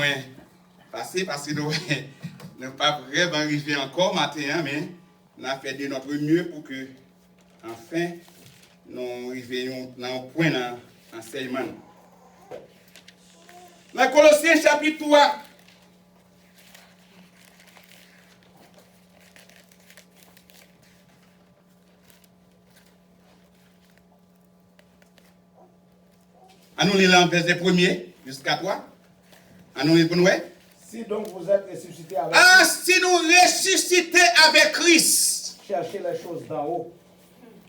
moins passer parce que nous n'avons pas vraiment arrivé encore matin, mais nous avons fait de notre mieux pour que, enfin, nous arrivions dans un point d'enseignement. Dans Colossiens chapitre 3, à nous lire le verset 1er jusqu'à 3. À nous lire pour nous. Si donc vous êtes ressuscités avec si nous ressuscités avec Christ, cherchez les choses d'en haut.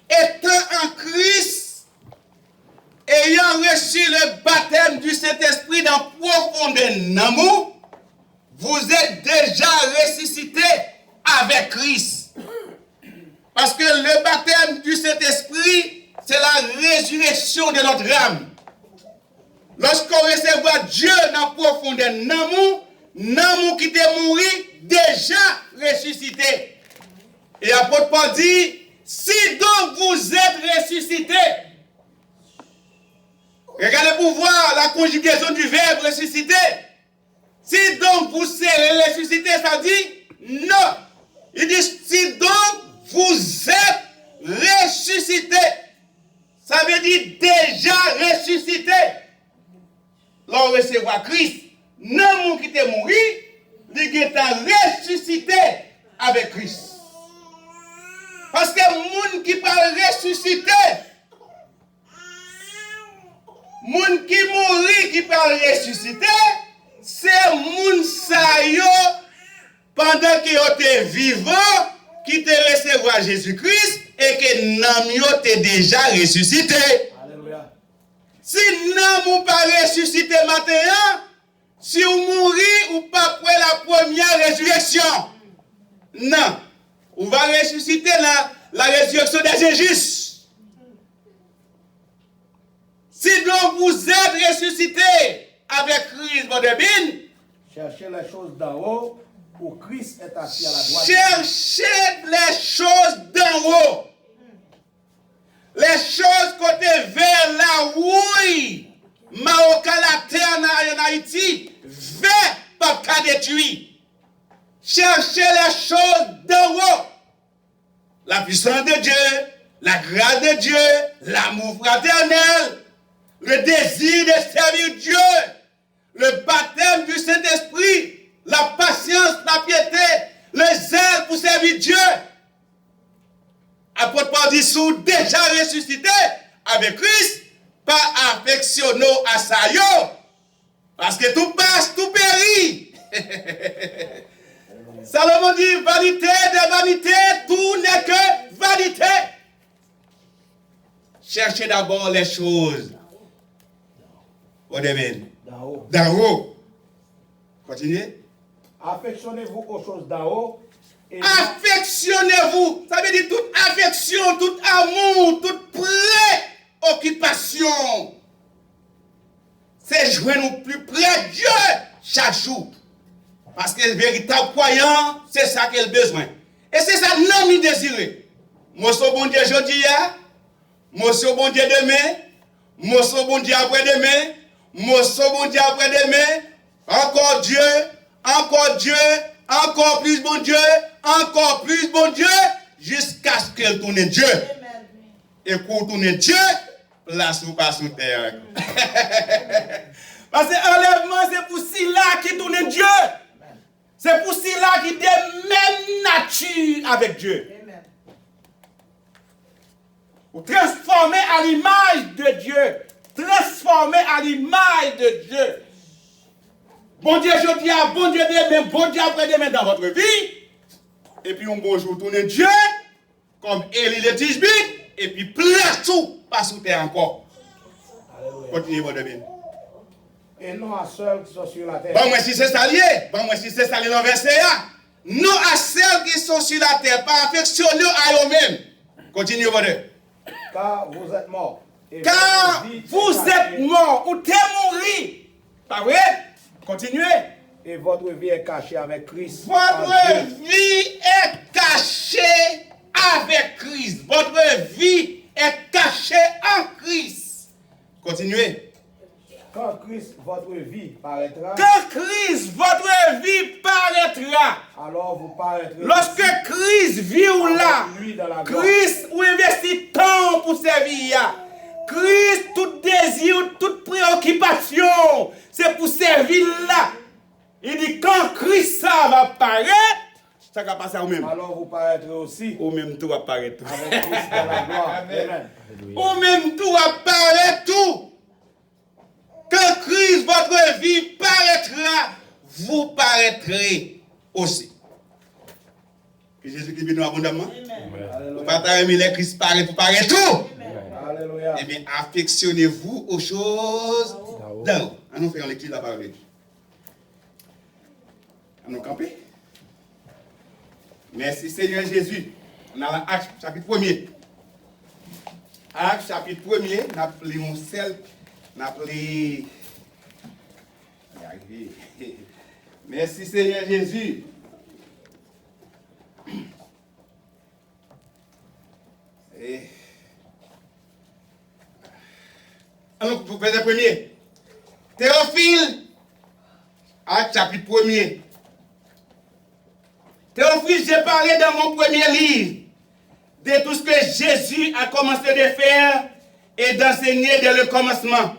Étant en Christ, ayant reçu le baptême du Saint-Esprit dans profondeur d'amour, vous êtes déjà ressuscités avec Christ. Parce que le baptême du Saint-Esprit, c'est la résurrection de notre âme. Lorsqu'on recevra Dieu dans profondeur d'amour qui était mort, déjà ressuscité. Et l'apôtre Paul dit, si donc vous êtes ressuscité, regardez pour voir la conjugaison du verbe ressuscité. Si donc vous serez ressuscité, ça dit non. Il dit, si donc vous êtes ressuscité, ça veut dire déjà ressuscité. L'on recevra Christ, non qui était mort, il est ressuscité avec Christ. Parce que les gens qui parlent ressuscité, les gens qui mourent, qui parlent ressuscité, c'est les gens pendant qu'ils étaient vivants, qui te recevoir Jésus-Christ et que nous t'es déjà ressuscité. Alléluia. Si nous ne pas ressuscité maintenant, si vous mourrez ou pas pour la première résurrection, non. On va ressusciter la résurrection des injustes. Si donc vous êtes ressuscité avec Christ, votre bien, Cherchez les choses d'en haut où Christ est assis à la droite. cherchez les choses d'en haut. Les choses côté vers la oui, Maroc la terre en Haïti, vers pas détruit. Cherchez les choses d'en haut. La puissance de Dieu, la grâce de Dieu, l'amour fraternel, le désir de servir Dieu, le baptême du Saint-Esprit, la patience, la piété, le zèle pour servir Dieu. Apôtre Paul dit, sous déjà ressuscité avec Christ, pas affectionnés à ça, parce que tout passe, tout périt. Salomon dit, vanité de vanité, tout n'est que vanité. Cherchez d'abord les choses. Au début. D'en haut. D'en haut. Continuez. Affectionnez-vous aux choses d'en haut. Affectionnez-vous. Ça veut dire toute affection, tout amour, toute préoccupation. C'est joindre plus près de Dieu chaque jour. Parce que le véritable croyant, c'est ça qu'il a besoin. Et c'est ça non mi désiré. Moi, c'est bon Dieu aujourd'hui, moi, c'est bon Dieu demain, moi, c'est bon Dieu après-demain, moi, c'est bon Dieu après-demain, encore Dieu, encore plus bon Dieu, encore plus bon Dieu, jusqu'à ce qu'elle tourne Dieu. Et pour tourner Dieu, place ou pas sous terre. Parce que l'enlèvement, c'est pour cela qui tourne Dieu. C'est pour cela qu'il est même nature avec Dieu. Vous transformez à l'image de Dieu. Transformez à l'image de Dieu. Bon Dieu, je dis à bon Dieu demain, bon Dieu après-demain dans votre vie. Et puis un bon jour, tournez Dieu, comme Élie le Tishbite, et puis place tout, pas sous terre encore. Continuez votre vie. Et non à ceux qui sont sur la terre. Bon, moi, si c'est ça lié, dans le verset A. Non à celles qui sont sur la terre, pas affectionnés à eux-mêmes. Continuez votre vie. Car vous êtes morts. Car vous êtes morts, ou t'es mouru. Pas vrai? Continuez. Et votre vie est cachée avec Christ. Votre vie est cachée avec Christ. Votre vie est cachée en Christ. Continuez. Quand Christ, votre vie paraîtra, quand Christ, votre vie paraîtra, alors vous paraîtrez. lorsque Christ vit ou là, lui dans la gloire. Christ ou investit temps pour servir. Christ, tout désir, toute préoccupation, c'est pour servir là. Il dit quand Christ ça va paraître, ça va passer au même. Alors vous paraîtrez aussi Au même tout va paraître. avec Christ dans la gloire. Amen. Au même tout va paraître tout. Quand Christ, votre vie paraîtra, vous paraîtrez aussi. Que Jésus qui vit nous abondamment. Vous Alléluia. partagez les Christ paraît, vous paraît tout. Alléluia. Eh bien, affectionnez-vous aux choses d'en haut. Nous faisons lecture de la parole de Dieu. Nous camper. Merci Seigneur Jésus. On a l'Acte chapitre 1er. Acte chapitre 1er, on a appelé mon sel, on a appelé. Merci Seigneur Jésus. Alors, vous faites le premier. Théophile, Acte chapitre 1er. Théophile, j'ai parlé dans mon premier livre de tout ce que Jésus a commencé de faire et d'enseigner dès le commencement,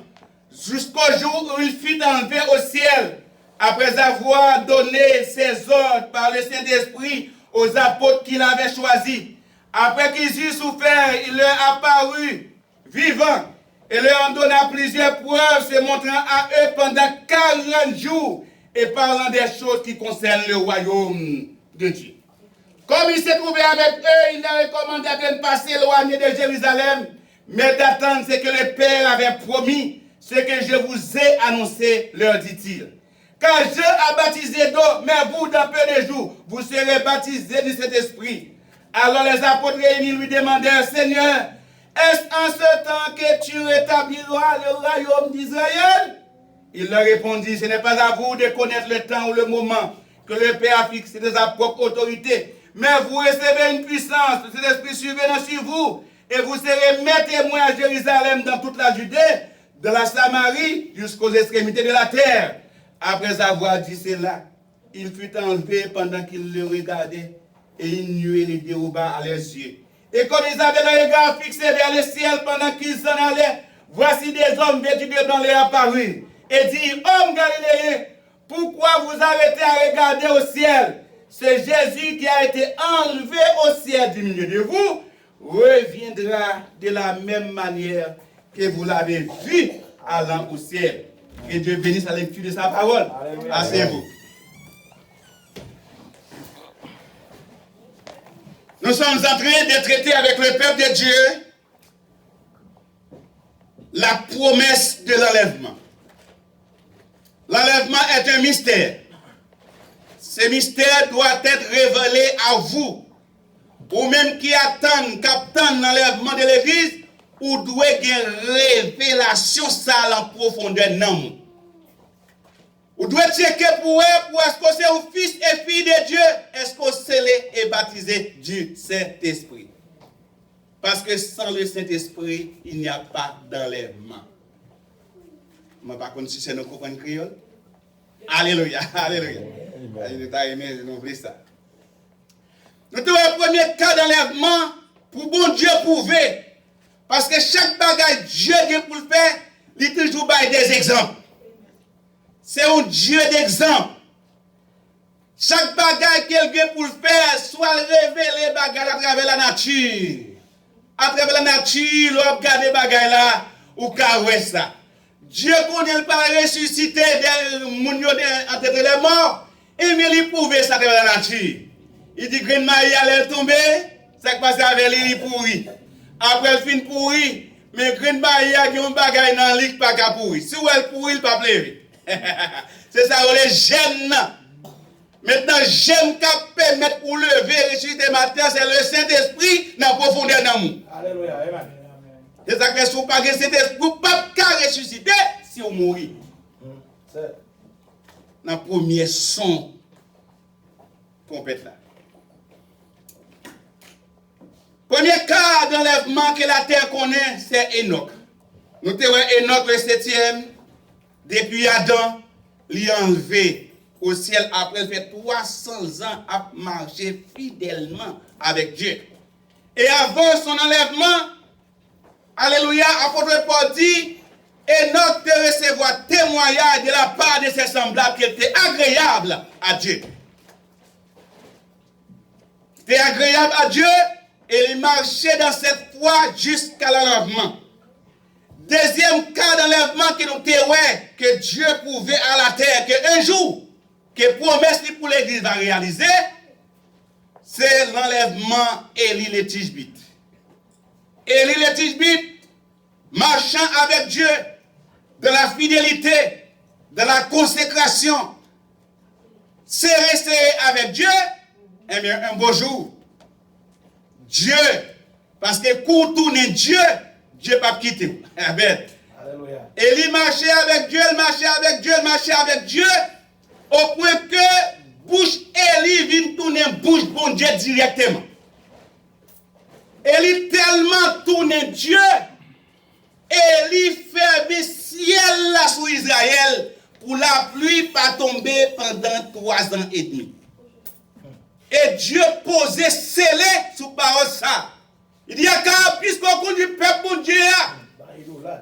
jusqu'au jour où il fut enlevé au ciel, après avoir donné ses ordres par le Saint-Esprit aux apôtres qu'il avait choisis. Après qu'ils eurent souffert, il leur apparut vivant et leur en donna plusieurs preuves, se montrant à eux pendant 40 jours et parlant des choses qui concernent le royaume de Dieu. Comme il s'est trouvé avec eux, il leur recommandait de ne pas s'éloigner de Jérusalem, mais d'attendre ce que le Père avait promis, ce que je vous ai annoncé, leur dit-il. Car Jean a baptisé d'eau, mais vous, dans peu de jours, vous serez baptisés du Saint-Esprit. Alors les apôtres réunis lui demandèrent, Seigneur, est-ce en ce temps que tu rétabliras le royaume d'Israël? Il leur répondit, ce n'est pas à vous de connaître le temps ou le moment que le Père a fixé de sa propre autorité, mais vous recevez une puissance, le Saint-Esprit survenant sur vous, et vous serez mes témoins à Jérusalem, dans toute la Judée, de la Samarie, jusqu'aux extrémités de la terre. Après avoir dit cela, il fut enlevé pendant qu'il le regardait, et une nuée les déroba à leurs yeux. Et comme ils avaient le regard fixé vers le ciel pendant qu'ils s'en allaient, voici des hommes vêtus de blanc leur apparus, et dit, hommes galiléens, pourquoi vous arrêtez à regarder au ciel? C'est Jésus qui a été enlevé au ciel du milieu de vous, reviendra de la même manière que vous l'avez vu allant au ciel. Que Dieu bénisse la lecture de sa parole. Asseyez-vous. Nous sommes en train de traiter avec le peuple de Dieu la promesse de l'enlèvement. L'enlèvement est un mystère. Ce mystère doit être révélé à vous, ou même qui attendent l'enlèvement de l'Église, ou doit y avoir une révélation ça en profondeur non. Ou doit checker pour est-ce que c'est un fils et fille de Dieu, est-ce que scellé et baptisé du Saint-Esprit. Parce que sans le Saint-Esprit, il n'y a pas d'enlèvement. Je ne sais pas si c'est nous comprenons créole. Alléluia, alléluia. Nous avons vu ça. Nous avons le premier cas d'enlèvement pour bon Dieu prouver. Parce que chaque bagage Dieu a pour le faire, il toujours des exemples. C'est un Dieu d'exemple. Chaque bagage quelqu'un pour le faire, soit révéler bagage à travers la nature. À travers la nature, l'on regarde les bagages là, ou carré ça. Dieu connaît le pas ressusciter des mounions entre les morts, et bien il prouve ça à travers la nature. Il dit que Green Marie allait tomber, ça qui passe avec lui, il pourri. Après le fin pourri, mais Green Marie a un bagage dans le lit pas qu'à pourri. Si elle pourri, il ne peut pas pleurer. C'est ça, les jeunes. Maintenant, j'aime qu'à permettre pour lever, ressusciter matin, c'est le Saint-Esprit dans la profondeur d'amour. Alléluia. Amen. C'est ça que si vous n'avez pas Saint-Esprit, vous ne pouvez pas ressusciter si vous mourrez. Dans le premier son, trompette là. Premier cas d'enlèvement que la terre connaît, c'est Enoch. Nous avons Enoch le 7e. depuis Adam, lui enlevé au ciel après fait 300 ans à marcher fidèlement avec Dieu. Et avant son enlèvement, alléluia, apôtre Paul dit, Enoch de recevoir témoignage de la part de ses semblables qui était agréable à Dieu. C'était agréable à Dieu et il marchait dans cette voie jusqu'à l'enlèvement. Deuxième cas d'enlèvement que nous témoignons que Dieu pouvait à la terre, qu'un jour, que promesse pour l'Église va réaliser, c'est l'enlèvement Élie le Tishbite. Élie le Tishbite, marchant avec Dieu, de la fidélité, de la consécration, serré avec Dieu, eh bien, un beau jour, Dieu, parce que pour tourner Dieu, Dieu pas quitter. Amen. Alléluia. Élie marchait avec Dieu, il marchait avec Dieu, il marchait avec Dieu, au point que bouche Élie vient tourner bouche bon Dieu directement. Élie tellement tourne Dieu, Élie ferme ciel là sur Israël pour la pluie pas tomber pendant 3 ans et demi. Et Dieu posait scellé sous parole ça. Il dit, puisqu'on conduit le peuple pour Dieu,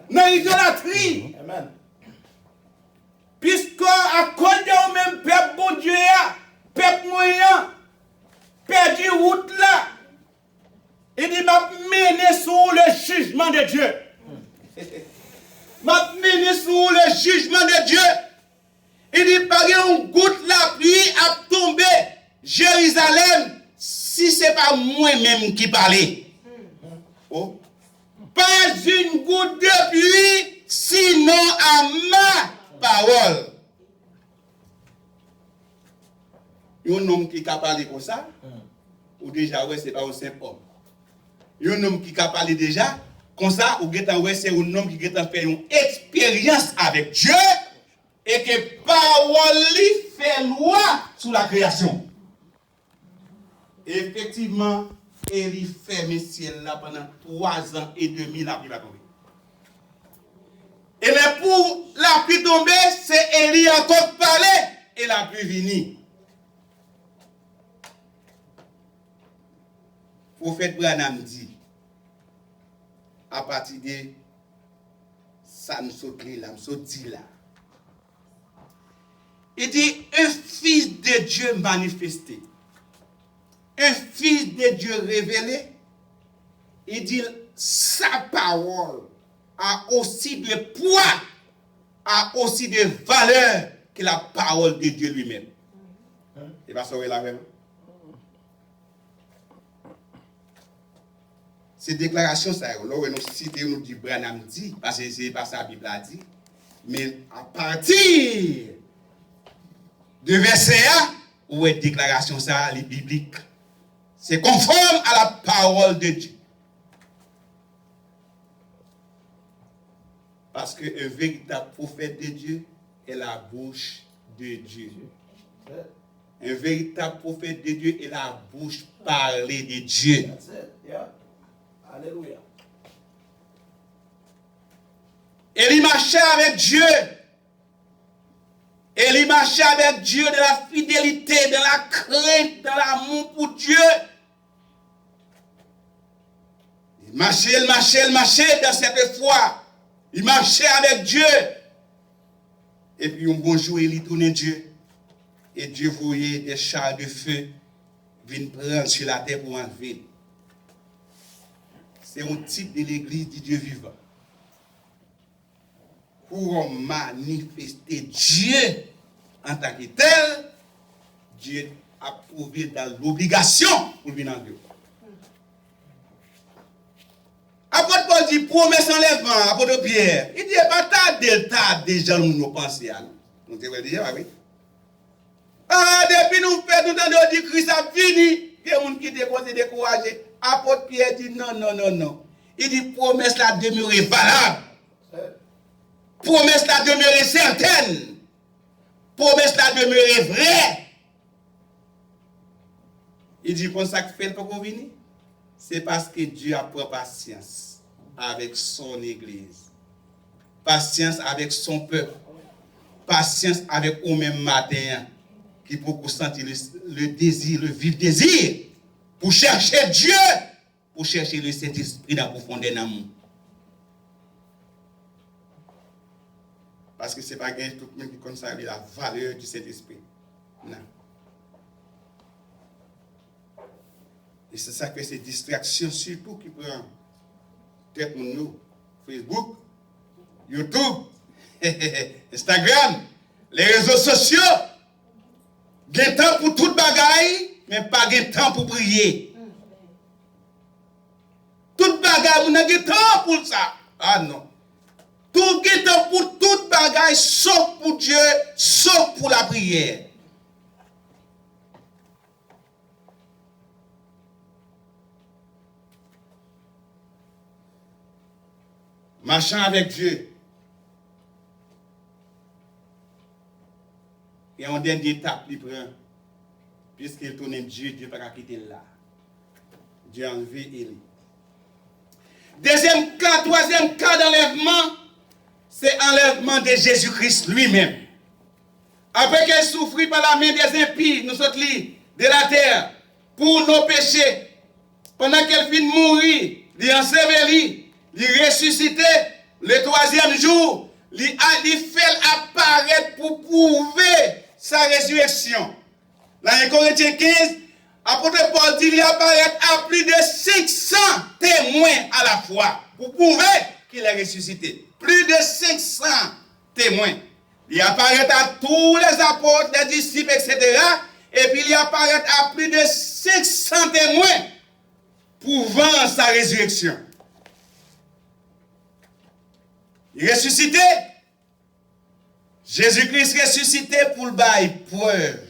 dans l'idolâtrie, Amen. puisqu'on accorde au même peuple pour Dieu, peuple moyen, perdu route là, il dit, m'a mené sous le jugement de Dieu. M'a mené sous le jugement de Dieu. Il dit, par une goutte la pluie a tombé Jérusalem, si ce n'est pas moi-même qui parlais. Oh. Pas une goutte de pluie, sinon à ma parole. Il y a un homme qui a parlé comme ça, ou déjà, ouais, ce n'est pas un simple homme. Il y a un homme qui a parlé déjà, comme ça, ou ouais, c'est un homme qui a fait une expérience avec Dieu, et que parole lui fait loi sur la création. Effectivement, Élie ferme ciel là pendant 3 ans et demi, la pluie va tomber. Et là, pour la pluie tomber, c'est Élie encore parlé et la pluie venue. Prophète Branham dit, à partir de ça nous saute là, nous saute là. Il dit, un fils de Dieu manifesté, un fils de Dieu révélé, il dit, sa parole a aussi de poids, a aussi de valeur que la parole de Dieu lui-même. Et pas ça, là même. Ces déclarations, ça, là, nous citons, nous dit, Branham dit, parce que c'est pas ça la Bible a dit, mais à partir de verset A, où est déclaration ça, les bibliques. C'est conforme à la parole de Dieu. Parce qu'un véritable prophète de Dieu est la bouche de Dieu. Un véritable prophète de Dieu est la bouche parlée de Dieu. Alléluia. Et il marchait avec Dieu. Et il marchait avec Dieu de la fidélité, de la crainte, de l'amour pour Dieu. Il marchait dans cette foi. Il marchait avec Dieu. Et puis un bon jour, il tournait Dieu. Et Dieu voyait des chars de feu venir prendre sur la terre pour enlever. C'est un type de l'église du Dieu vivant. Pour manifester Dieu en tant que tel, Dieu a prouvé dans l'obligation pour venir en Dieu. Apôtre Paul dit, promesse enlèvement, apôtre Pierre, il dit, pas ta delta déjà nous pensons à nous. Nous te voyons déjà, oui. Ah, depuis nous faisons tout le temps de dire Christ a fini, il y a des gens qui sont découragés. Apôtre Pierre dit, non. Il dit, promesse la demeurer valable. Promesse la demeurer certaine. Promesse la demeurer vraie. Il dit, comme ça que fait pour qu'on vienne. C'est parce que Dieu a pris patience avec son église. Patience avec son peuple. patience avec vous-même matin, qui pour sentir le désir, le vif désir, pour chercher Dieu, pour chercher le Saint-Esprit dans la profondeur d'amour. Parce que ce n'est pas tout le monde qui connaît la valeur du Saint-Esprit. Non. Et c'est ça que ces distractions, surtout qui prennent tête pour nous. Facebook, YouTube, Instagram, les réseaux sociaux. Il y a temps pour tout bagaille, mais pas de temps pour prier. Tout bagaille, vous n'avez pas temps pour ça. Ah non. Tout le temps pour toute bagaille, sauf pour Dieu, sauf pour la prière. Marchant avec Dieu. Et en dernière étape, il prend. Puisqu'il tourne Dieu, Dieu ne peut pas quitter là. Dieu a enlevé Élie. Deuxième cas, troisième cas d'enlèvement, c'est l'enlèvement de Jésus-Christ lui-même. Après qu'elle souffrit par la main des impies, nous sommes de la terre, pour nos péchés, pendant qu'elle finit de mourir, il enseveli, il ressuscité, le troisième jour, il fait apparaître pour prouver sa résurrection. Dans 1 Corinthiens 15, apôtre Paul dit qu'il apparaît à plus de 500 témoins à la fois pour prouver qu'il est ressuscité. Plus de 500 témoins. Il apparaît à tous les apôtres, les disciples, etc. Et puis il apparaît à plus de 500 témoins prouvant sa résurrection. Il est ressuscité. Jésus-Christ ressuscité pour le bail preuve,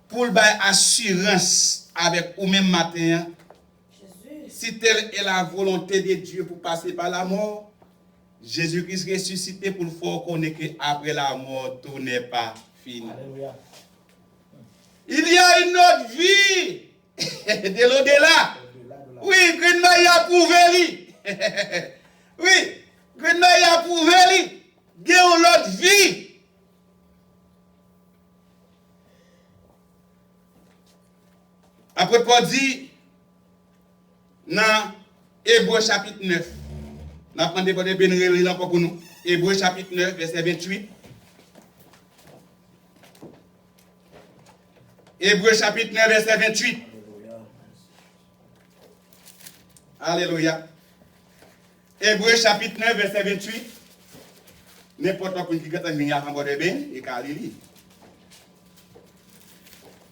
pour le bail assurance avec au même matin. Si telle est la volonté de Dieu pour passer par la mort, Jésus-Christ ressuscité pour le faire connaître qu'après la mort, tout n'est pas fini. Alléluia. Il y a une autre vie de l'au-delà. Oui, Greenmail a prouvé. Oui, Greenmail a prouvé. Il y a une autre vie. Après, Paul dit, dans Hébreux chapitre 9, nous apprenons de bénévoles encore pour nous. Hébreux chapitre 9, verset 28. Hébreux chapitre 9, verset 28. Alléluia. Hébreux chapitre 9, verset 28. N'importe qui qui a venir avant de bien, et qu'à lire.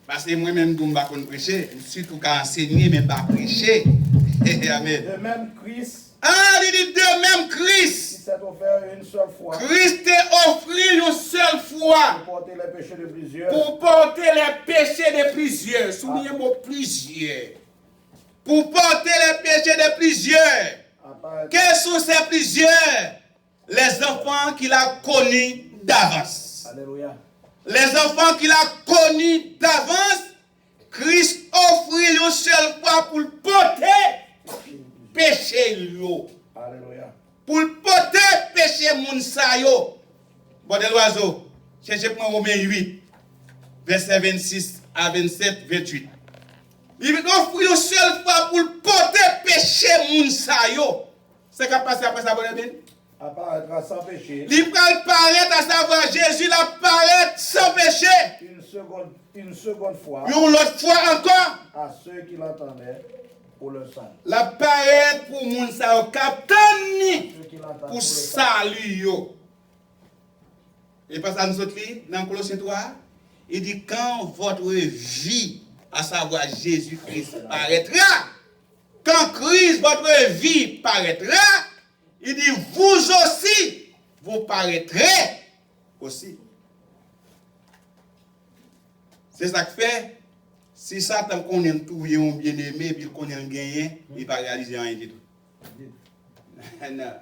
Parce que moi-même, je ne vais pas prêcher, surtout qu'à enseigner, mais pas prêcher. Amen. De même Christ. Ah, il dit de même Christ. Il s'est offert une seule fois. Christ est offert une seule fois. Pour porter les péchés de plusieurs. Pour porter les péchés de plusieurs. Soulignez-moi plusieurs. Pour porter les péchés de plusieurs. Quels sont ces plusieurs? Les enfants qu'il a connus d'avance. Alléluia. Les enfants qu'il a connus d'avance, Christ offrit une seule fois pour porter péché yo. Alléluia. Pour porter péché moun sa yo. Bon de l'oiseau, cherchez pour Romains 8, verset 26 à 27, 28. Il offrit une seule fois pour porter péché moun sa yo. C'est qu'à passer après ça, bon de bien? Apparaîtra sans péché. Il paraît à savoir Jésus apparaît sans péché. Une seconde fois. Une autre fois encore. À ceux qui l'entendaient pour le salut. L'apparaît pour moun sa yo kaptani pour salut yo. Et parce que nous autres dans Colossiens 3, il dit quand votre vie, à savoir Jésus-Christ paraîtra, quand Christ votre vie paraîtra, il dit, vous aussi, vous paraîtrez aussi. C'est ça que fait, si Satan connaît tout, il est bien-aimé, puis il connaît un gagné, il ne va pas réaliser rien du tout. Non.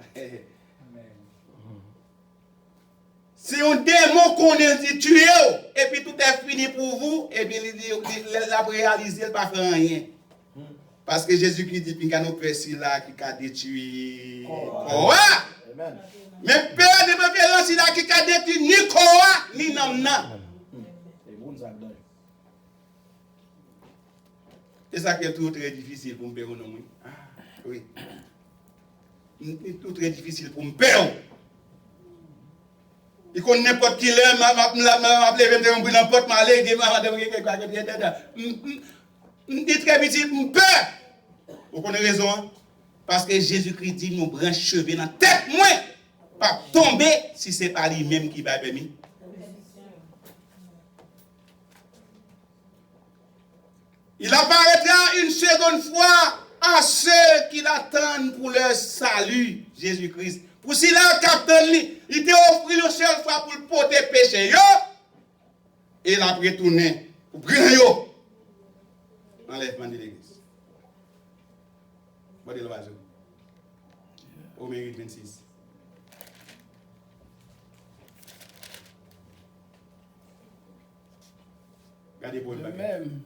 Si un démon connaît tuer, et puis tout est fini pour vous, et puis il a réalisé, il ne va pas faire rien. Parce que Jésus qui dit, qu'il y a nos péchés là qui a détruit. Mais père de préférence, il a qui a détruit ni Koa, ni Namna. C'est ça qui est tout très difficile pour me père. Oui. C'est tout très difficile pour me père. Il connaît n'importe qui là, m'a levé me prendre n'importe m'a aller dire madame dit très petit me peur. Vous connaissez raison parce que Jésus-Christ dit nous branche cheveux dans tête moins pas tomber si c'est pas lui-même qui va permis. Il apparaîtra une seconde fois à ceux qui l'attendent pour leur salut, Jésus-Christ. Pour si là, capitaine, il t'a offert une seule fois pour le porter péché, et il a retourné pour prendre yo. Enlèvement de l'église. Bon, il va jouer. Au mérite 26. Regardez pour le bagage. Même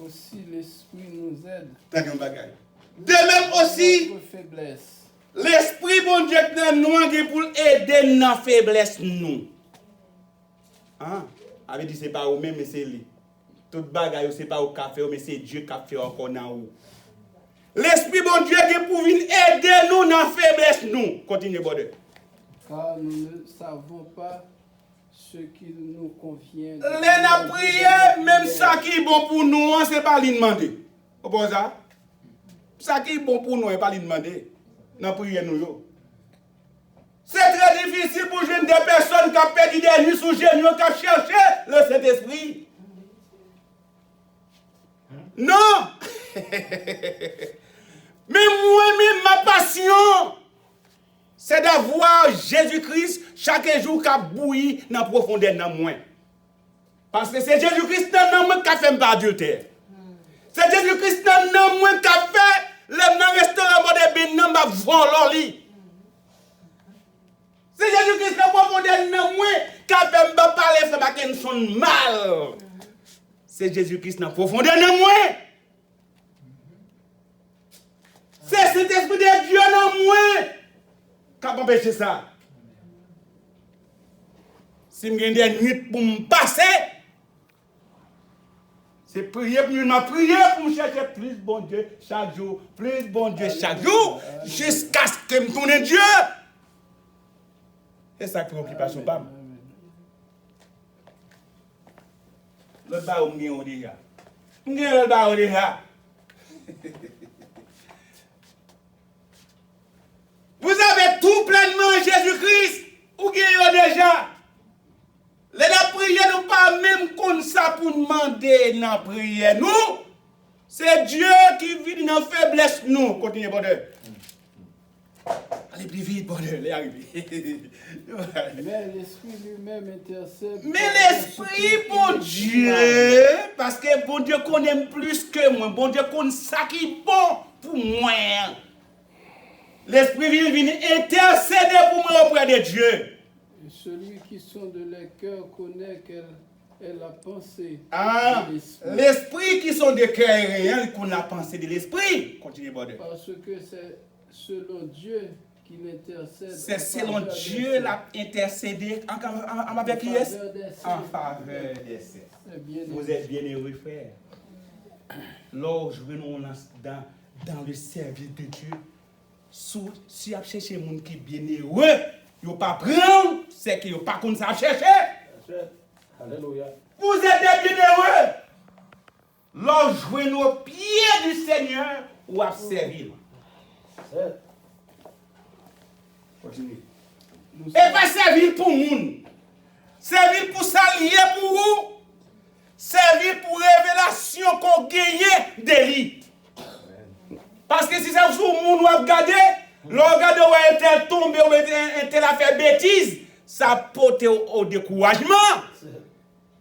aussi l'esprit nous aide. De même aussi, notre faiblesse. l'esprit bon Dieu nous pour aider dans la faiblesse nous. Ah, avait dit c'est pas vous même mais c'est lui. Tout bagaille c'est pas au café mais c'est Dieu qui a fait encore dans vous. L'esprit bon Dieu qui pour venir aider nous dans la faiblesse nous. Continuez bonheur. Car nous ne savons pas ce qui nous convient. Les n'a prié même ça qui est bon pour nous, c'est pas lui demander. Vous comprenez ça? Ça qui est bon pour nous, c'est pas lui demander. Dans prière nous. C'est très difficile pour joindre des personnes qui ont perdu des nuits sous genoux, qui ont cherché le Saint-Esprit. Non! Mais moi-même, ma passion, c'est d'avoir Jésus-Christ chaque jour qui a bouilli dans la profondeur de moi. Parce que c'est Jésus-Christ dans moi qui a fait pas adultère. C'est Jésus-Christ dans moi qui a fait le restaurant de Bénin, ma voix l'oli. C'est Jésus-Christ dans la profondeur de moi qui a fait pas parler frère Mackinson mal. C'est Jésus-Christ dans la profondeur de moi. C'est cet esprit de Dieu dans moi qui a empêché ça. Si je suis des nuits pour me passer, c'est prier pour me prier pour me chercher plus bon Dieu chaque jour, plus bon Dieu chaque jour, jusqu'à ce que je me tourne Dieu. C'est ça qui préoccupation pas. Le bas où on déjà. On le bas déjà. Vous avez tout pleinement en Jésus-Christ. Ou gagnez déjà. Les prières nous pas même comme ça pour demander dans la prière. Nous, c'est Dieu qui vit dans la faiblesse. Nous, continuez, bonheur. Allez plus vite, bonheur, allez arriver. Mais l'esprit lui-même intercède. Mais l'esprit, bon Dieu, parce que bon Dieu connaît plus que moi. Bon Dieu connaît ça qui est bon pour moi. L'esprit vient intercéder pour moi auprès de Dieu. Et celui qui sonde les cœurs connaît quelle est la pensée de l'esprit. L'esprit qui sont de cœur réel connaît la pensée de l'esprit. Continuez, bonheur. Parce que c'est selon Dieu qu'il intercède. C'est selon Dieu l'a intercédé en avec qui est en faveur des saints. Vous êtes bien heureux, frère. Lorsque nous dans le service de Dieu, si vous cherchez un monde qui est bien heureux, vous ne pas prendre, c'est que vous pas comme ça chercher. Alléluia. Vous êtes bien heureux. Lorsque vous jouez aux pieds du Seigneur, ou à servir. Continue. Et pas servir pour monde. Servir pour s'allier pour vous. Servir pour révélation qu'on gagne d'élite. Parce que si ça vous monde vous regardez, le regardez où un tel tombé ou un tel a fait bêtise, ça porte au découragement.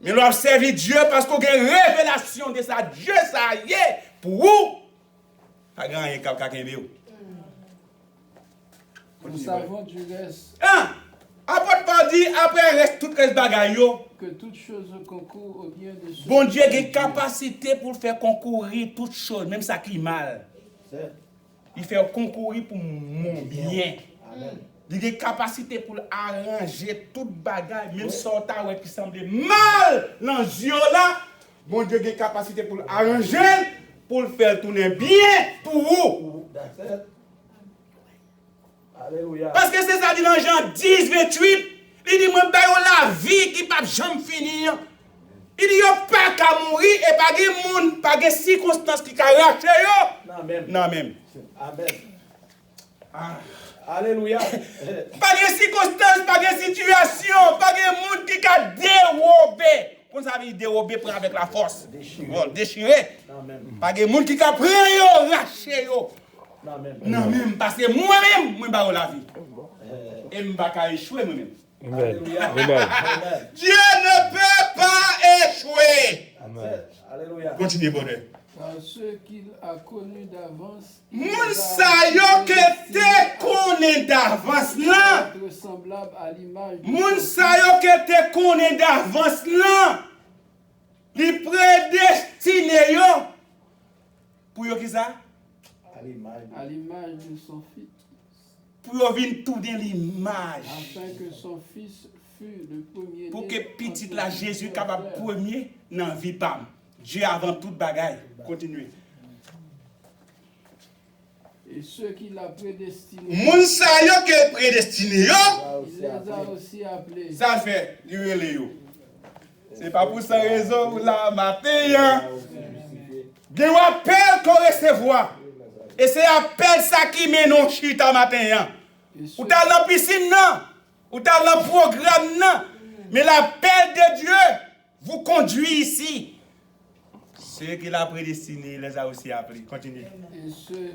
Mais nous avons servi Dieu parce qu'on a une révélation de ça. Dieu, ça y est, pour vous. Ça a gagné quelqu'un qui est vieux. Nous savons du reste. Après pas dit, après reste tout reste bagaille. Que toute chose concourt au bien de ceux. Bon Dieu a une capacité pour faire concourir toutes choses, même ça qui est mal. Il fait concourir pour mon bien. Il a capacité pour arranger toute bagaille, même sorta ouais qui semblait mal dans yeux là. Bon Dieu a capacité pour arranger, pour le faire tourner bien pour vous. Alléluia. Parce que c'est ça dit dans Jean 10, 28. Il dit, moi, la vie qui ne peut jamais finir. Il dit, il n'y a pas qu'à mourir et pas de monde, pas de circonstances qui arrachent. Non, même. Non, même. Amen. Ah. Alléluia. Pas de circonstances, pas de situation, pas de monde qui a dérobé. Vous savez, dérober pour avec la force. Déchirer. Non, même. Pas de monde qui a pris, raché. Non, même. Non, même. Parce que moi-même, je ne la vie. Et je ne vais pas échouer moi-même. Alléluia. Dieu ne peut pas échouer. Amen. Alléluia. Continuez, bonheur. Car ceux qu'il a connus d'avance, Moun sa yo que te connaît d'avance là. être semblable à l'image de Moun son sa yo que te connaît d'avance là. Li prédestiné yo. Pour yo qui ça? À l'image. à l'image de son fils, Pour yo vin tout dans l'image. afin que son fils fût le premier. Pour que petit la Jésus capable premier dans vie pam. Dieu avant toute bagaille. Continuez. Et ceux qu'il a prédestinés, Moun sa yo que prédestiné yo. il les a aussi appelés. Ça fait du relais yo. C'est pas pour cette raison ou la matin. Gen ou appel qu'on recevoir. Et c'est appel ça qui mène nos chita matin. Et ceux Ou t'as dans la piscine non. Ou t'as dans le programme non. Mais l'appel de Dieu vous conduit ici. Ceux qu'il a prédestinés, il les a aussi appelés. Continue. et ceux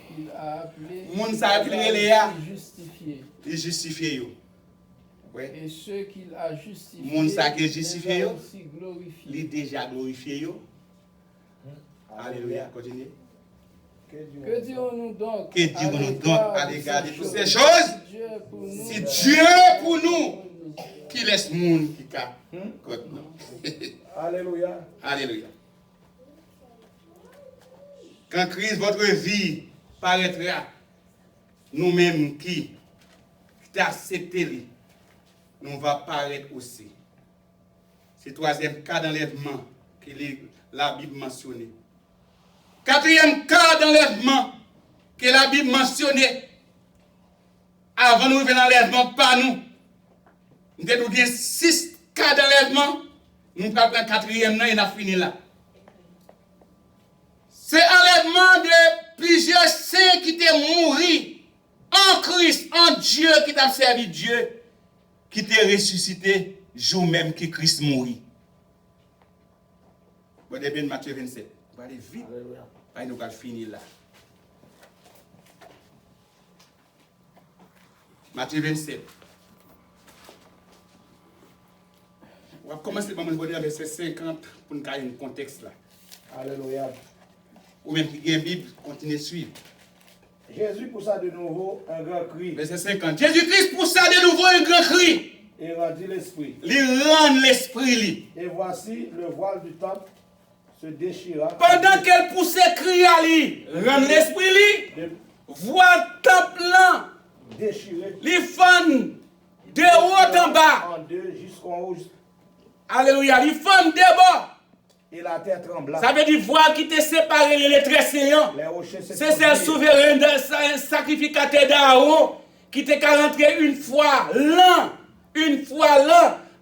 qu'il a appelés, Moun sa il appelé a Léa. aussi justifiés. Il justifie yo. Ouais. Et ceux qu'il a justifiés, Moun sa qui il justifié les a yo. aussi glorifiés. Il déjà glorifié yo. Alléluia. Continue. Que dirons-nous donc? Que dirons-nous donc à l'égard de toutes ces Si choses? Dieu pour nous, Si Dieu pour nous, qui laisse monde qui cap. Alléluia. Alléluia. Quand Christ, votre vie paraîtra, nous-mêmes qui accepté, nous va paraître aussi. C'est le troisième cas d'enlèvement que la Bible mentionne. Quatrième cas d'enlèvement que la Bible mentionne. Avant nous venir l'enlèvement, pas nous. Nous avons 6 cas d'enlèvement. Nous avons pris le quatrième, et nous avons fini là. C'est l'enlèvement de plusieurs saints qui étaient morts en Christ, en Dieu, qui t'a servi Dieu, qui t'a ressuscité, jour même que Christ mourit. Bon, bien Matthieu 27. On va aller vite. Allez, nous allons finir là. Matthieu 27. On va commencer par le verset 50 pour nous avoir un contexte là. Alléluia. Ou même qui a une Bible, continuez de suivre. Jésus poussa de nouveau un grand cri Verset 50. Jésus-Christ poussa de nouveau un grand cri. et rendit l'esprit. Il rend l'esprit. Et voici le voile du temple se déchira. Pendant qu'elle poussait cri à lui, rend l'esprit, De- voit temple là, déchiré les fans de haut en bas. en deux jusqu'en haut. Alléluia, les fans de bas. Et la terre trembla. Ça veut dire voir qui t'est séparé les très saillants. Les rochers C'est le souverain, un sacrificateur d'Aaron qui t'est rentré une fois l'an,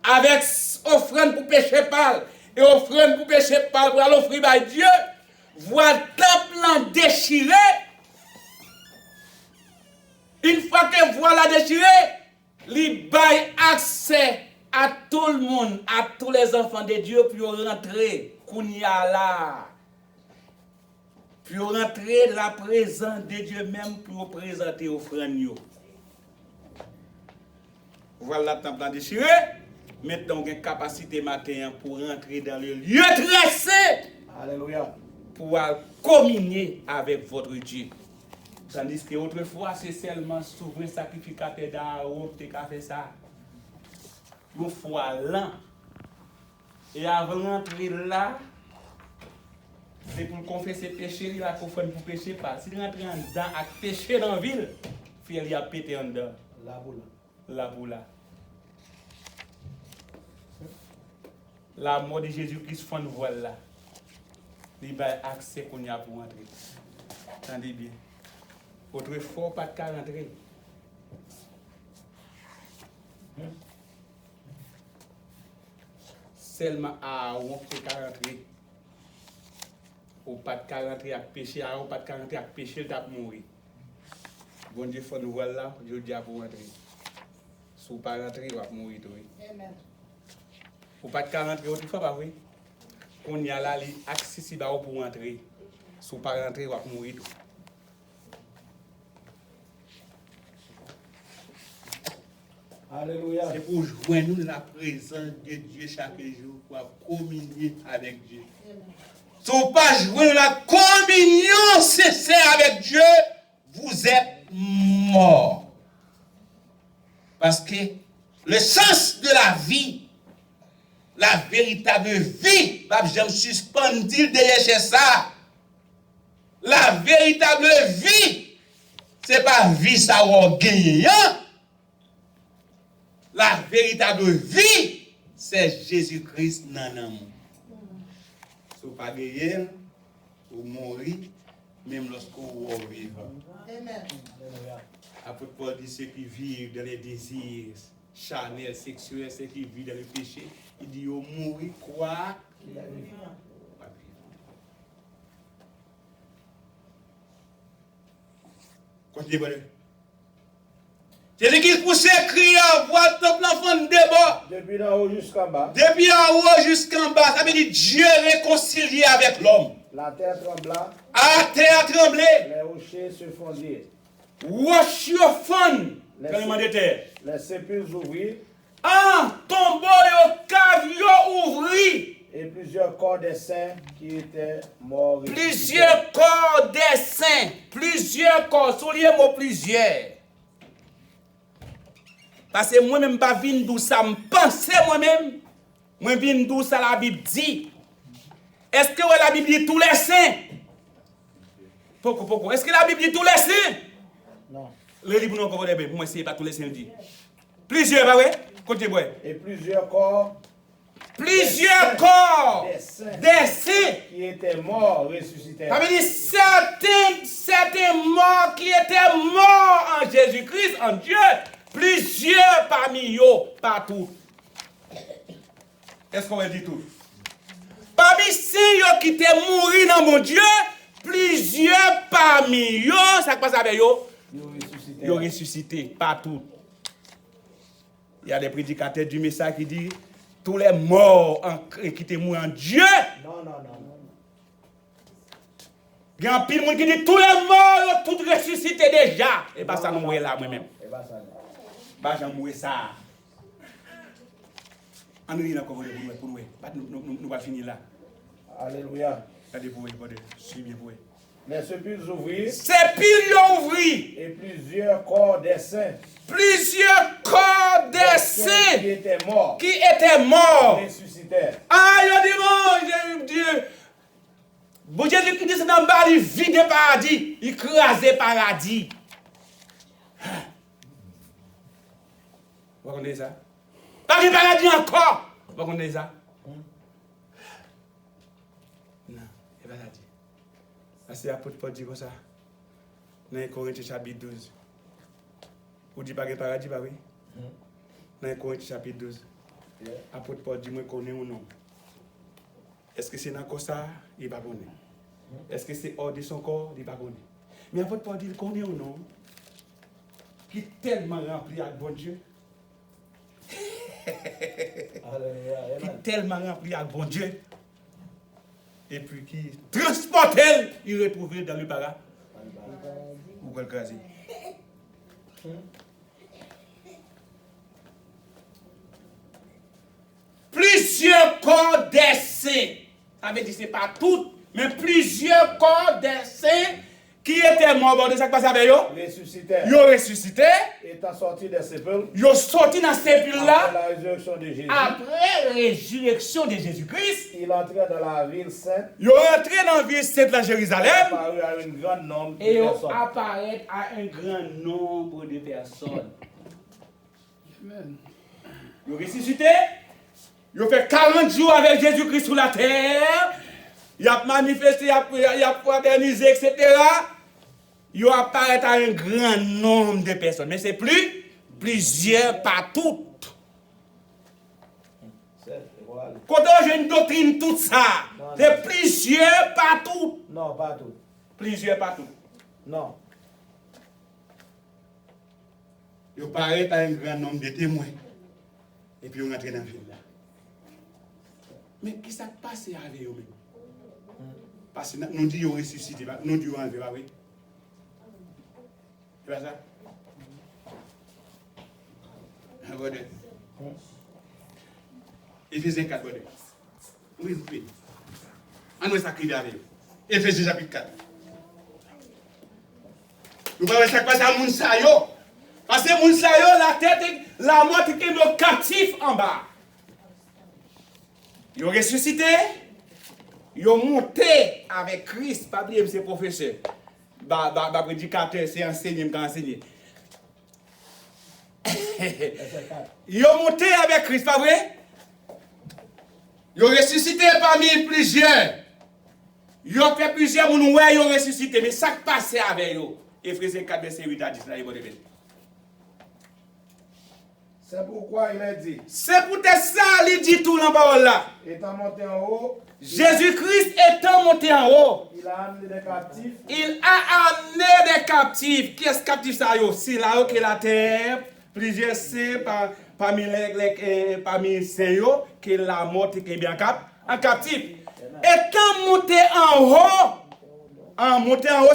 avec offrande pour pécher par et offrande pour pécher par pour l'offrir à Dieu. Voir temple déchiré. Une fois que voilà déchiré, il baille accès à tout le monde, à tous les enfants de Dieu pour rentrer. Kounia là. Pour rentrer dans la présence de Dieu même pour présenter offrande. Voilà le temple déchiré. Maintenant, on a une capacité matin pour rentrer dans le lieu très saint. Alléluia. Pour communier avec votre Dieu. Tandis que autrefois, c'est seulement souverain sacrificateur d'Aaron qui a fait ça. Une fois l'an. Et avant d'entrer là, c'est pour confesser péché, il a pour péché pas. Si rentre en dedans à péché dans la ville, fait il a pété en dedans. La boule. La boule là. La mort de Jésus-Christ font voile là. Il va accès qu'on y a pour entrer. Attendez bien. Autrefois, pas de cas rentrer. Seulement Aaron peut rentrer. Ou pas de cas rentrer avec péché, Aaron pas de cas rentrer avec péché, il t'a mourir. Bon Dieu, faut nous voir là, je dis à pour rentrer. Si vous pas rentrer, vous allez mourir. Amen. Ou pas de cas rentrer, autrefois, pas vrai? Qu'on y a là, il est accessible pour rentrer. Si vous pas rentrer, vous allez mourir. Alléluia. C'est pour joindre la présence de Dieu chaque jour, pour communier avec Dieu. Si vous ne pas joindre la communion sincère avec Dieu, vous êtes mort. Parce que le sens de la vie, la véritable vie, je me suspends derrière chez ça. La véritable vie, ce n'est pas vie ça ou gagner. La véritable vie, c'est Jésus-Christ dans l'amour. Si vous ne pas gagner, vous mourrez, même lorsque vous vivez. Amen. Apôtre Paul dit ceux qui vivent dans les désirs charnels, sexuels, ceux qui vivent dans le péché, il dit vous mourrez quoi? Continuez, bonheur. C'est lui qui pousse crier à voix top l'enfant de débat. Depuis d'en haut jusqu'en bas, Depuis en haut jusqu'en bas, ça veut dire Dieu réconcilié avec l'homme. la terre trembla, À terre tremblé. les rochers se fondirent, Wash your fun. Tremblement de terre. les sépulcres s'ouvrirent, Ah, tombeau yo cave yo ouvri. et plusieurs corps des saints qui étaient morts. Plusieurs corps des saints. Plusieurs corps. Souliez moi plusieurs. Parce que moi-même pas vinn d'où ça me pense moi-même. Moi vinn d'où ça la Bible dit. Est-ce que la Bible dit tous les saints? Pourquoi? Est-ce que la Bible dit tous les saints? Non. Le livre non encore des moi c'est pas tous les saints dit. Plusieurs, pas vrai? Côté boy. Et plusieurs corps Plusieurs corps des saints des saints. qui étaient morts ressuscitèrent. Ça veut dire certains morts qui étaient morts en Jésus-Christ, en Dieu. Plusieurs parmi eux, partout. Est-ce qu'on va dire tout? Parmi ceux qui étaient morts dans mon Dieu, plusieurs parmi eux, ça passe avec eux, ils ont ressuscité partout. Il y a des prédicateurs du message qui disent tous les morts qui étaient morts en Dieu. Non. Il y a un pile de monde qui dit tous les morts, tout ressuscité déjà. Et pas ça, nous mourir là moi-même. Et bah ça. Pas j'en mourir ça. On nous dit encore pour nous. Nous va finir là. Alléluia. Regardez pour vous, suivez pour vous. Les sépulcres s'ouvrirent, C'est pile yo ouvri. et plusieurs corps des saints Plusieurs corps des qui saints étaient morts qui étaient morts. ressuscitèrent. Ah, yo dit bon, Dieu. Bon Jésus qui dit c'est dans le bas, il vide le paradis, il crase le paradis. Vous connaissez ça? Pas le paradis encore. Vous connaissez ça? Non, il va dire. Parce que l'apôtre Paul dit comme ça. Dans Corinthiens chapitre 12. Vous dites pas que le paradis, pas oui? Dans Corinthiens chapitre 12. L'apôtre Paul dit, moi, je connais ou non? Est-ce que c'est dans ça? Il ne va pas connaître. Est-ce que c'est hors de son corps? Il ne va pas connaître. Mais l'apôtre Paul dit, il connaît ou non? Qui est tellement rempli avec bon Dieu. Alléluia. Qui est tellement rempli avec bon Dieu. Et puis qui transporte elle, il retrouve dans le paradis. Ou quel cas plusieurs corps des saints. Ça veut dire que ce n'est pas tout, mais plusieurs corps des saints qui était mort, bon, de ça qui passe avec eux, ressuscité, ils ont ressuscité, étant sorti des sépulcres, ils ont sorti dans ces après là la résurrection de Jésus, après la résurrection de Jésus-Christ. il entrait dans la ville sainte, Ils sont rentrés dans la ville sainte de Jérusalem apparu à une grande nombre de et ils personnes. apparaissent à un grand nombre de personnes. Amen. Ils ont ressuscité, ils ont fait 40 jours avec Jésus-Christ sur la terre, ils ont manifesté, ils ont fraternisé, etc. Ils apparaissent à un grand nombre de personnes, mais c'est plusieurs, pas toutes. Voilà. Quand j'ai une doctrine, tout ça, c'est plusieurs, pas toutes. Non, pas tout. Plusieurs, pas toutes. Non. Ils apparaissent à un grand nombre de témoins. Et puis ils rentrent dans la ville là. Mais qu'est-ce qui s'est passé avec eux? Parce que nous disons ressuscité, nous disons enlevé, oui. C'est pas ça? Regardez. Éphésiens 4, regardez. Oui, oui. On va s'acquitter avec eux. Éphésiens chapitre 4. Nous voyons ça qui passe à Mounsayo. Parce que Mounsayo, la tête, la mort qui est captif en bas. Ils ont ressuscité. Ils ont monté avec Christ. Pas oublier, c'est professeur. Prédicateur, c'est enseigné, je enseigné. Ils ont monté avec Christ, pas vrai? Ils ont ressuscité parmi plusieurs. Ils ont fait plusieurs, ils ont ressuscité. Mais ça qui passe avec eux. Éphésiens 4, verset 8 à 10, là, ils vont devenir. C'est pourquoi il a dit, C'est pour ça qu'il dit tout dans la parole là. étant monté en haut, Jésus-Christ étant monté en haut, il a amené des captifs, il a amené des captifs. Qui est captif ça yo? C'est là que la terre, plusieurs saints parmi les saints yo, que la mort est bien en captif. Étant monté en haut,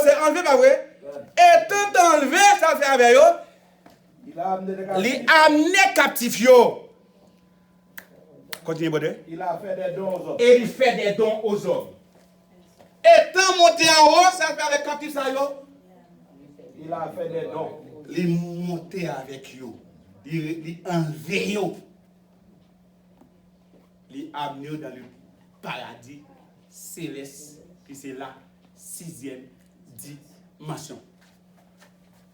c'est enlevé pas vrai? Étant enlevé, ça fait avec eux. il a amené des Il captifs, a amené captif yo. Continue, Bodé. il a fait des dons aux hommes. Et il fait des dons aux hommes. Étant monté en haut, ça fait avec captif ça yo. Il a fait des dons. Il monté avec yo. Il enlevé yo. Il amené dans le paradis céleste, qui c'est la 6e dimension.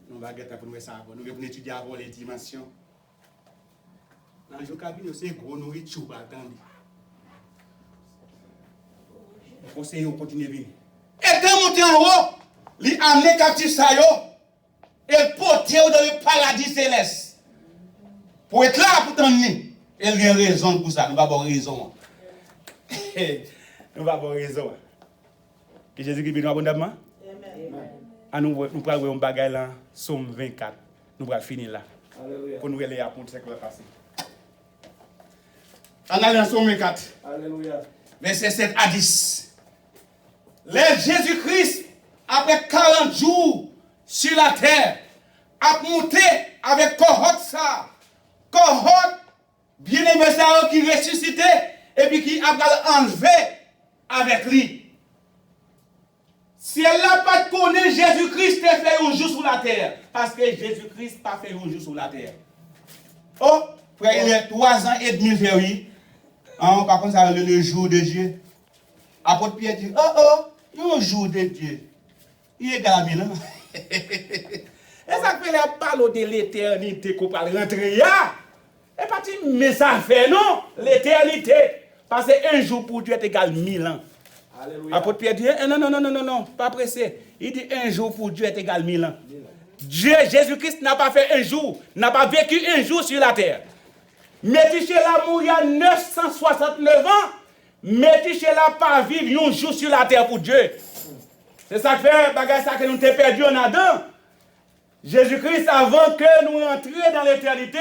Nous allons regarder pour nous ça. Nous allons étudier avant les dimensions. Dans le cabinet, c'est gros nourriture pour attendre. Il faut essayer de continuer à venir. Étant monté en haut, il a amené captif ça yo. Et porté dans le paradis céleste. Pour être là pour t'emmener. Il y a raison pour ça. Nous n'avons pas raison. Nous n'avons pas raison. Que Jésus qui vient abondamment. Nous allons voir un bagage là, Somme 24. Nous allons finir là. Alléluia. Pour nous aller à pour ce qui va passer. On a dans Somme 24. Alléluia. Verset 7 à 10. Les Jésus-Christ, après 40 jours sur la terre, a monté avec cohorte ça. Cohorte, bien-aimé ça qui ressuscité et puis qui a enlevé avec lui. Si elle n'a pas connu Jésus-Christ, elle fait un jour sur la terre. Parce que Jésus-Christ n'a pas fait un jour sur la terre. Oh, frère, il est 3 ans et demi fait oui. Par contre, ça le jour de Dieu. Apôtre Pierre dit, un jour de Dieu. Il est égal à 1000 ans. Et ça fait la parole de l'éternité qu'on parle rentrer là. Et pas dire, mais ça fait non, l'éternité. Parce qu'un jour pour Dieu est égal 1000 ans. Alléluia. Apôtre Pierre dit, non, pas pressé. Il dit, un jour pour Dieu est égal 1000 ans. Dieu, Jésus-Christ n'a pas fait un jour, n'a pas vécu un jour sur la terre. Métiché l'amour il y a 969 ans, Métiché là pas vivre un jour sur la terre pour Dieu. C'est ça que fait, bagage ça que nous t'ai perdu en Adam. Jésus-Christ, avant que nous entrions dans l'éternité,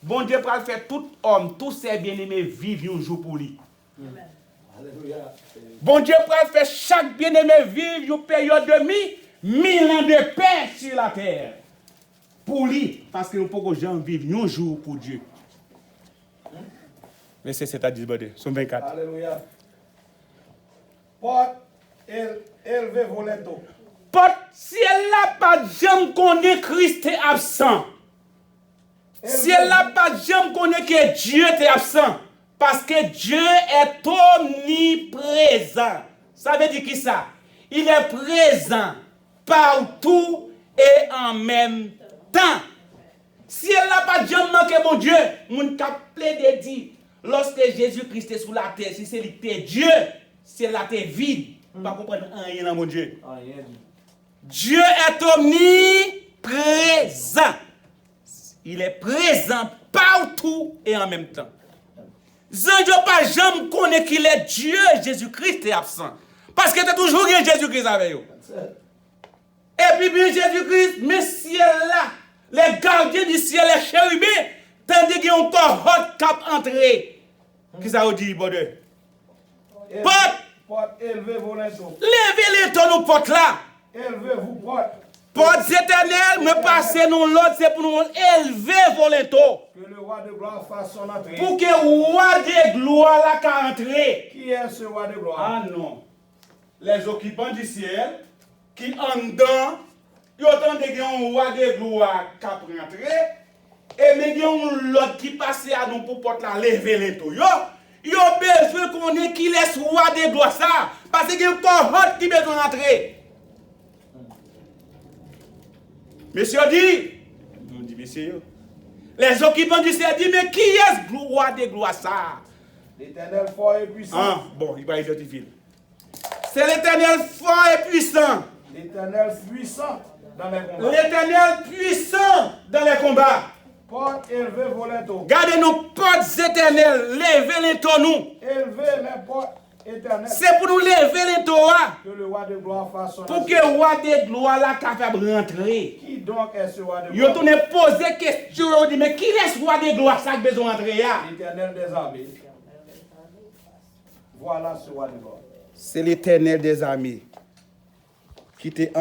bon Dieu va faire tout homme, tous ses bien-aimés vivre un jour pour lui. Alléluia. Bon Dieu va faire chaque bien-aimé vivre une période de 1000 ans de paix sur la terre. Pour lui, parce que nous pouvons gens vivre un jour pour Dieu. Mais c'est à 10 bodé, Somme 24. Alléluia. Porte, élevé voleto. Porte, si elle n'a pas de jambe qu'on est Christ est absent. Si elle n'a pas de jambe qu'on est que Dieu est absent. Parce que Dieu est omniprésent. Ça veut dire qui ça? Il est présent partout et en même temps. Si elle n'a pas de jambe manqué, mon Dieu, mon cap plein de dire, lorsque Jésus-Christ est sous la terre, si c'est Dieu, si elle a été vide, pas comprendre rien dans mon Dieu. Dieu est omniprésent. Il est présent partout et en même temps. Zanjo pas jamais connaît qu'il est Dieu, Jésus-Christ est absent. Parce que tu as toujours eu Jésus-Christ avec vous. Et puis bien Jésus-Christ, mais ciel là, les gardiens du ciel, les chérubins, tandis qu'ils ont encore hot cap entré. Qu'est-ce que ça veut dire, bon Dieu? Porte, élevez vos linteaux. Levez les tonneaux porte là. Élevez-vous, porte. Porte éternelle, me passez nous l'autre, c'est pour nous élever vos linteaux. Que le roi de gloire fasse son entrée. Pour que le roi de gloire là qu'à entrer. Qui est ce roi de gloire? Ah non. Les occupants du ciel, qui en dedans, ils ont entendu un roi de gloire qui a rentré, et mais il y a l'autre qui passe à nous pour porter la lever linteau. Ils ont besoin qu'on ait qui laisse roi de gloire ça, parce qu'il y a encore autre qui besoin d'entrer. Monsieur dit, on dit monsieur, les occupants du ciel disent, mais qui est ce roi de gloire ça? L'Éternel fort et puissant. Ah, bon, il va identifier. C'est l'Éternel fort et puissant. L'Éternel puissant dans les combats. L'Éternel puissant dans les combats. Porte, élevez vos linteaux. Gardez nos portes éternelles. Levez les tonneaux. Élevez les portes éternelles. C'est pour nous lever les toits. Que le roi de gloire fasse son Pour entrée. que le roi de gloire là capable de rentrer. Qui donc est ce roi de Yo gloire? tourné poser question, yo dit mais qui est ce roi de gloire ça qui besoin d'entrer là? L'Éternel des armées. Voilà ce roi de gloire. C'est l'Éternel des armées qui t'est